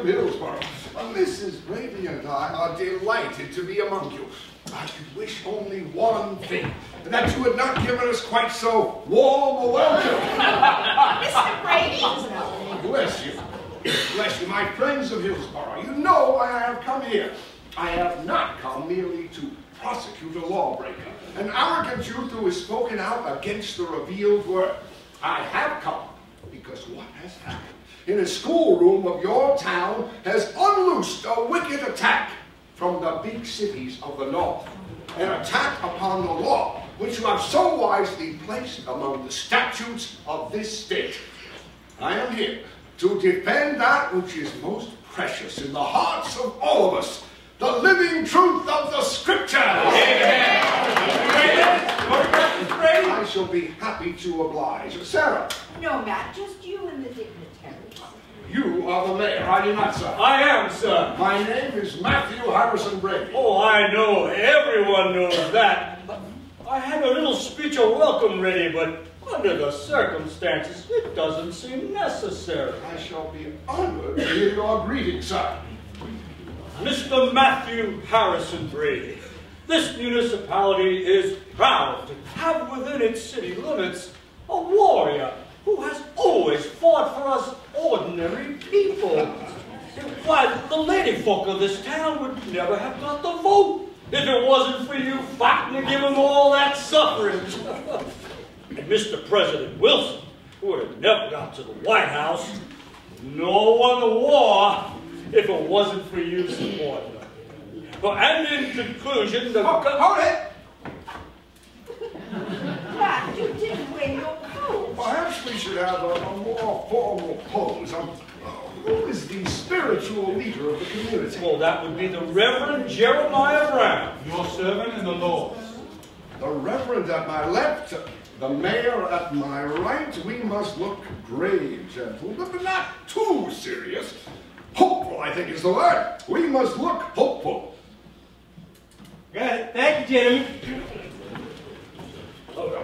of Hillsborough. Mrs. Brady and I are delighted to be among you. I could wish only one thing, that you had not given us quite so warm a welcome. Mr. Brady? Bless you. Bless you, my friends of Hillsborough. You know why I have come here. I have not come merely to prosecute a lawbreaker, an arrogant youth who has spoken out against the revealed word. I have come because what has happened in a schoolroom of your town has unloosed a wicked attack from the big cities of the north, an attack upon the law which you have so wisely placed among the statutes of this state. I am here to defend that which is most precious in the hearts of all of us, the living truth of the Scripture. I shall be happy to oblige. Sarah. No, Matt, just you and the dignitaries. You are the mayor, are you not, sir? I am, sir. My name is Matthew Harrison Brady. Oh, I know. Everyone knows that. I had a little speech of welcome ready, but under the circumstances, it doesn't seem necessary. I shall be honored to hear your greeting, sir. Mr. Matthew Harrison Brady, this municipality is proud to have within its city limits a warrior who has always fought for us ordinary people. Why, the lady folk of this town would never have got the vote if it wasn't for you fighting to give them all that suffrage. And Mr. President Wilson, who would have never got to the White House, nor won the war if it wasn't for you supporting them. And in conclusion, the... Hold it! Matt, you didn't wear your coat. Perhaps we should have a more formal pose. Who is the spiritual leader of the community? Well, that would be the Reverend Jeremiah Brown. Your servant in the Lord. The Reverend at my left, the Mayor at my right. We must look grave, gentlemen, but not too serious. Hopeful, I think, is the word. We must look hopeful. Got it. Thank you, gentlemen.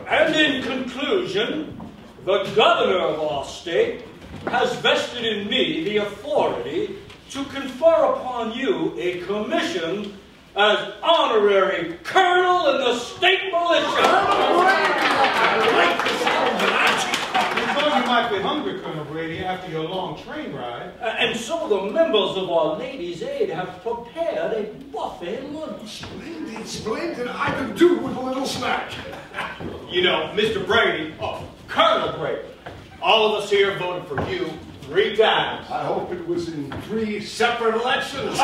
And in conclusion, the governor of our state has vested in me the authority to confer upon you a commission as honorary colonel in the state militia. I like the sound of that. We thought you might be hungry, Colonel Brady, after your long train ride. And so the members of our Ladies' Aid have prepared a buffet lunch. Splendid, splendid. I could do with a little snack. You know, Mr. Brady, Colonel Brady, all of us here voted for you 3 times. I hope it was in 3 separate elections. Sir?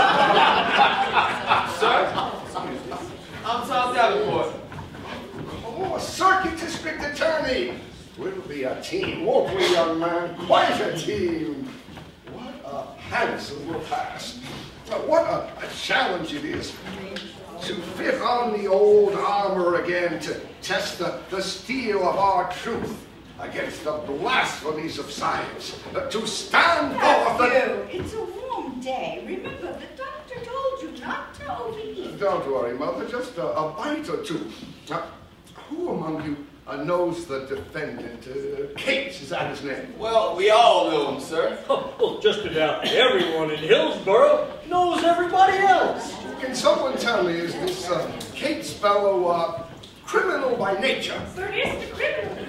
I'm Tom Davenport. Oh, a circuit district attorney. We'll be a team, won't we, young man? Quite a team. What a handsome repast. What a challenge it is to fit on the old armor again, to test the steel of our truth against the blasphemies of science, to stand forth and... It's a warm day. Remember, the doctor told you not to overeat. Don't worry, Mother, just a bite or two. Who among you knows the defendant? Cates, is that his name? Well, we all know him, sir. Well, just about everyone in Hillsborough knows everybody else. Can someone tell me, is this Cates fellow criminal by nature? There is the criminal.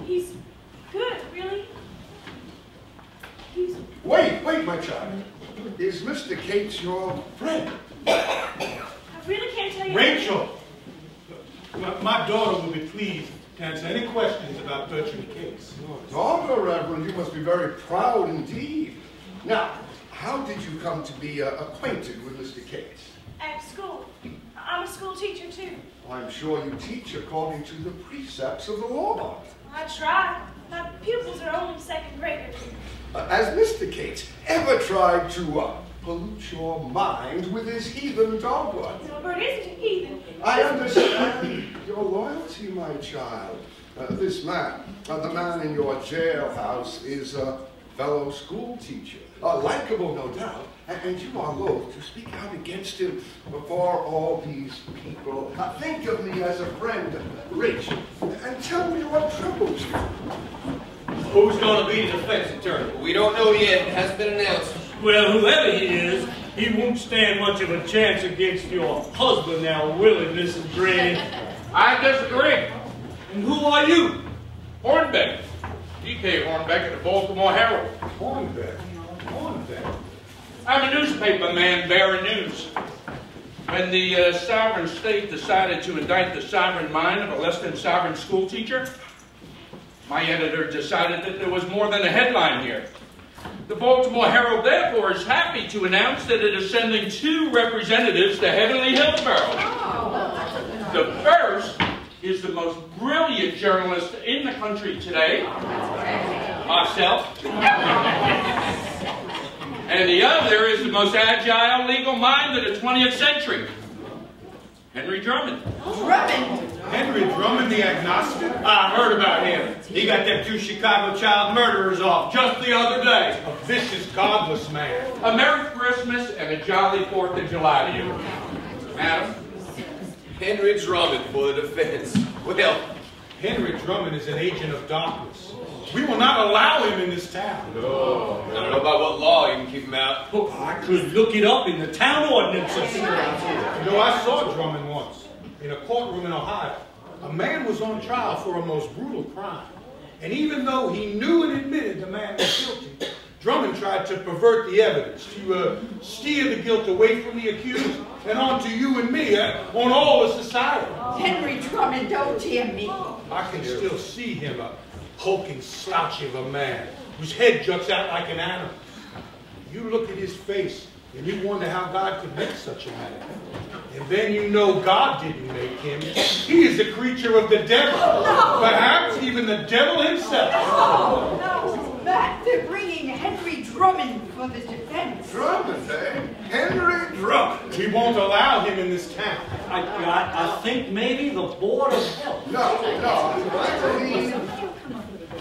He's good, really. He's... Wait, my child. Is Mr. Cates your friend? I really can't tell you. Rachel! My daughter will be pleased to answer any questions about Bertram Cates. Daughter, Reverend, you must be very proud indeed. Now, how did you come to be acquainted with Mr. Cates? At school. I'm a school teacher, too. I'm sure you teach according to the precepts of the law. I try. My pupils are only 2nd graders. Has Mr. Cates ever tried to pollute your mind with his heathen dogwood? No, Bert isn't a heathen. I understand your loyalty, my child. This man, the man in your jailhouse, is a fellow school teacher. Likeable, no doubt, and you are loath to speak out against him before all these people. Think of me as a friend, Rachel, and tell me what troubles you. Who's going to be the defense attorney? We don't know yet. It hasn't been announced. Well, whoever he is, he won't stand much of a chance against your husband now, will he, Mrs. Brady? I disagree. And who are you? Hornbeck. D.K. Hornbeck of the Baltimore Herald. Hornbeck. Hornbeck. I'm a newspaper man bearing news. When the sovereign state decided to indict the sovereign mind of a less than sovereign school teacher, my editor decided that there was more than a headline here. The Baltimore Herald, therefore, is happy to announce that it is sending 2 representatives to Heavenly Hillsborough. The first is the most brilliant journalist in the country today, myself. And the other is the most agile legal mind of the 20th century, Henry Drummond. Drummond? Henry Drummond, the agnostic? I heard about him. He got them 2 Chicago child murderers off just the other day. A vicious, godless man. A Merry Christmas and a jolly 4th of July to you. Madam? Henry Drummond for the defense. Well, Henry Drummond is an agent of darkness. We will not allow him in this town. no. I don't know about what law you can keep him out. Oh, I could look it up in the town ordinances. You know, I saw Drummond once in a courtroom in Ohio. A man was on trial for a most brutal crime. And even though he knew and admitted the man was guilty, Drummond tried to pervert the evidence, to steer the guilt away from the accused and onto you and me, on all of society. Henry Drummond, don't tear me. I can still see him, a hulking slouch of a man whose head juts out like an animal. You look at his face and you wonder how God could make such a man. And then you know God didn't make him. He is a creature of the devil. No. Perhaps even the devil himself. Oh, no, Matt, they're bringing Henry Drummond for the defense. Drummond, eh? Henry Drummond. We won't allow him in this town. I think maybe the Board of Health. No, I believe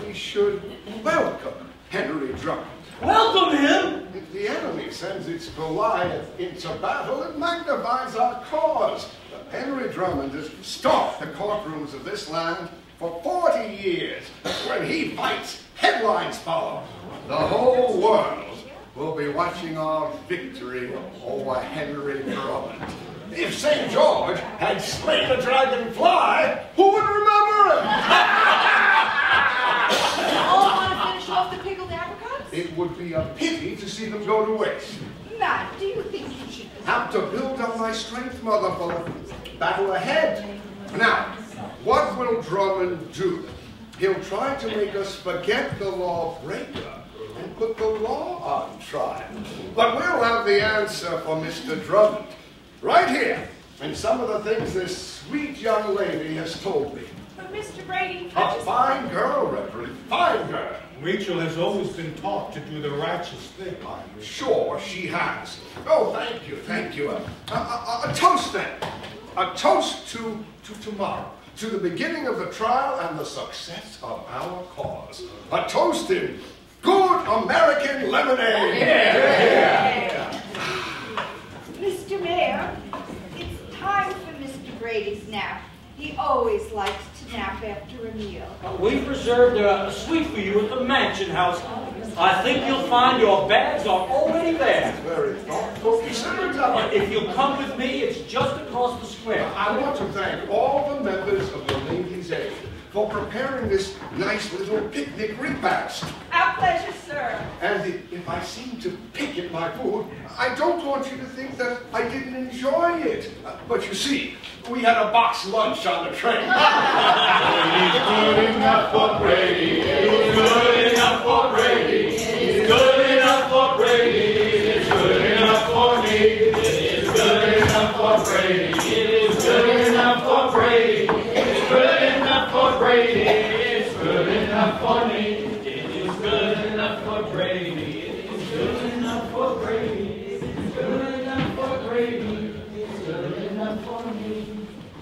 we should welcome Henry Drummond. Welcome him! If the enemy sends its Goliath into battle, it magnifies our cause. Henry Drummond has stalked the courtrooms of this land for 40 years. When he fights, headlines follow. The whole world will be watching our victory over Henry Drummond. If St. George had slain a dragonfly, who would remember him? All want to finish off the pickled apricots? It would be a pity to see them go to waste. Matt, do you think you should... Have to build up my strength, mother, for the battle ahead. Now, what will Drummond do? He'll try to make us forget the lawbreaker and put the law on trial. But we'll have the answer for Mr. Drummond right here in some of the things this sweet young lady has told me. But Mr. Brady, A fine girl, Reverend, fine girl. Rachel has always been taught to do the righteous thing. I'm sure she has. Oh, thank you, thank you. A toast then. A toast to tomorrow, to the beginning of the trial and the success of our cause. A toast in good American lemonade. Yeah. Mr. Mayor, it's time for Mr. Brady's nap. He always likes to nap after a meal. We've reserved a suite for you at the Mansion House. I think you'll find your bags are already there. Very thoughtful. Consider it. If you'll come with me, it's just across the square. I want to thank all the members of the Ladies' Aid for preparing this nice little picnic repast. Our pleasure, sir. And if I seem to pick at my food, I don't want you to think that I didn't enjoy it. But you see, we had a box lunch on the train. He's good enough for Brady. He's good enough for Brady. He's good enough for Brady. It's good enough for me. It's good enough for Brady. It is good enough for Brady. It's good enough for Brady.